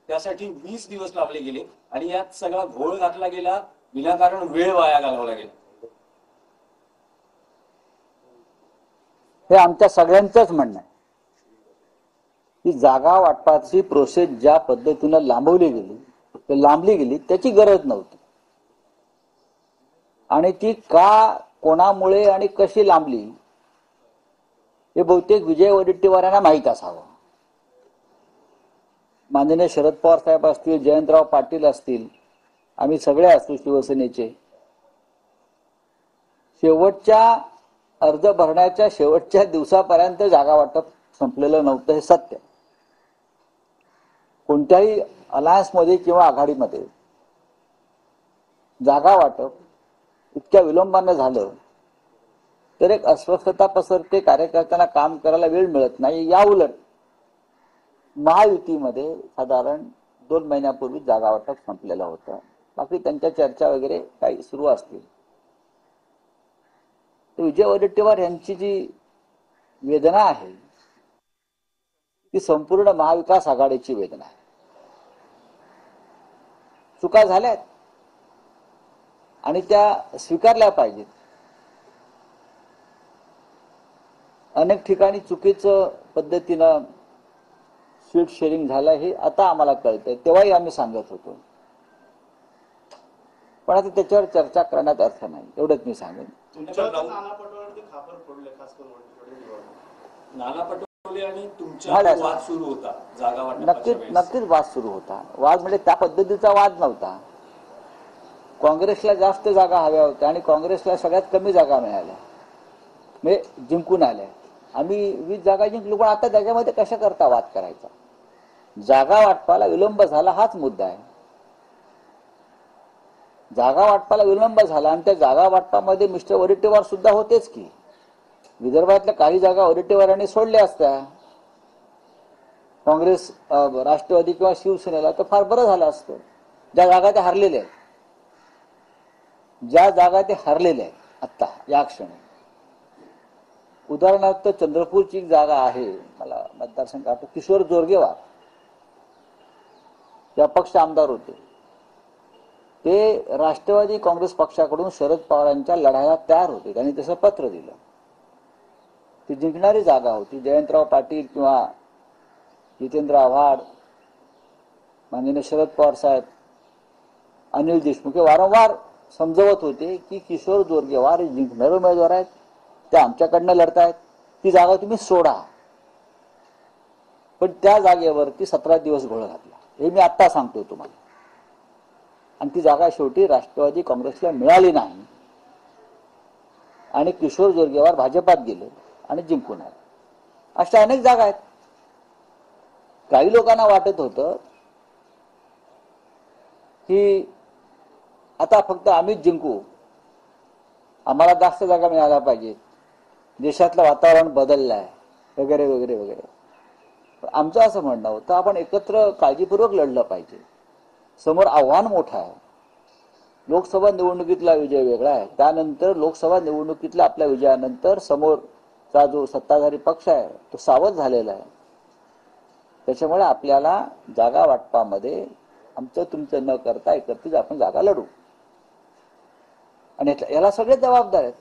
त्यासाठी 20 दिवस लावले गेले आणि यात सगळा घोळ घातला गेला, विनाकारण वेळ वाया घालवला गेला. हे आमच्या सगळ्यांचंच म्हणणं आहे की जागा वाटपाची प्रोसेस ज्या पद्धतीनं लांबली गेली त्याची गरज नव्हती. आणि ती का, कोणामुळे आणि कशी लांबली हे बहुतेक विजय वडेट्टीवारांना माहीत असावं. माननीय शरद पवार साहेब असतील, जयंतराव पाटील असतील, आम्ही सगळे असतो शिवसेनेचे, शेवटच्या अर्ज भरण्याच्या शेवटच्या दिवसापर्यंत जागा वाटप संपलेलं नव्हतं हे सत्य. कोणत्याही अलायन्समध्ये किंवा आघाडीमध्ये जागा वाटप इतक्या विलंबानं झालं तर एक अस्वस्थता पसरते, कार्यकर्त्यांना काम करायला वेळ मिळत नाही. या उलट महायुतीमध्ये साधारण 2 महिन्यापूर्वी जागा वाटप संपलेलं होतं. बाकी त्यांच्या चर्चा वगैरे काही सुरू असतील. विजय वडेट्टीवार यांची जी वेदना आहे ती संपूर्ण महाविकास आघाडीची वेदना आहे. चुका झाल्यात आणि त्या स्वीकारल्या पाहिजेत. अनेक ठिकाणी चुकीचं पद्धतीनं सीट शेअरिंग झालं हे आता आम्हाला कळतंय, तेव्हाही आम्ही सांगत होतो. पण आता त्याच्यावर चर्चा करण्यात अर्थ नाही, एवढंच मी सांगेन. नाना पटोले आणि तुमचा वाद सुरू होता जागा वाटपाच्या वेळेस. नक्कीच वाद सुरू होता. वाद म्हणजे त्या पद्धतीचा वाद नव्हता. काँग्रेसला जास्त जागा हव्या होत्या आणि काँग्रेसला सगळ्यात कमी जागा मिळाल्या, म्हणजे जिंकून आल्या. आम्ही 20 जागा जिंकलो, पण आता त्याच्यामध्ये कशा करता वाद करायचा. जागा वाटपाला विलंब झाला हाच मुद्दा आहे. जागा वाटपाला विलंब झाला आणि त्या जागा वाटपामध्ये मिस्टर वडेट्टीवार सुद्धा होतेच की. विदर्भातल्या काही जागा वडेट्टीवारांनी सोडल्या असत्या काँग्रेस, राष्ट्रवादी किंवा शिवसेनेला, तर फार बरं झालं असतं. ज्या जागा ते हरलेल्या आहेत, आता या क्षणी, उदाहरणार्थ चंद्रपूरची एक जागा आहे, मला मतदारसंघ आठवतो, किशोर जोरगेवार ते अपक्ष आमदार होते. ते राष्ट्रवादी काँग्रेस पक्षाकडून शरद पवारांच्या लढायला तयार होते. त्यांनी तसं पत्र दिलं. ती जिंकणारी जागा होती. जयंतराव पाटील किंवा जितेंद्र आव्हाड, माननीय शरद पवार साहेब, अनिल देशमुख वारंवार समजवत होते की किशोर जोरगेवार जिंकणारे उमेदवार आहेत, ते आमच्याकडनं लढतायत, ती जागा तुम्ही सोडा. पण त्या जागेवरती 17 दिवस घोळ घातला, हे मी आत्ता सांगतो तुम्हाला. आणि ती जागा शेवटी राष्ट्रवादी काँग्रेसला मिळाली नाही आणि किशोर जोरगेवार भाजपात गेले आणि जिंकून आले. अशा अनेक जागा आहेत. काही लोकांना वाटत होतं की आता फक्त आम्हीच जिंकू, आम्हाला जास्त जागा मिळायला पाहिजे, देशातलं वातावरण बदललं आहे वगैरे वगैरे वगैरे. आमचं असं म्हणणं होतं आपण एकत्र काळजीपूर्वक लढलं पाहिजे. समोर आव्हान मोठं आहे. लोकसभा निवडणुकीतला विजय वेगळा आहे, त्यानंतर लोकसभा निवडणुकीतल्या आपल्या विजयानंतर समोरचा जो सत्ताधारी पक्ष आहे तो सावध झालेला आहे. त्याच्यामुळे आपल्याला जागा वाटपामध्ये आमचं तुमचं न करता एकत्रित आपण जागा लढू. आणि याला सगळे जबाबदार आहेत.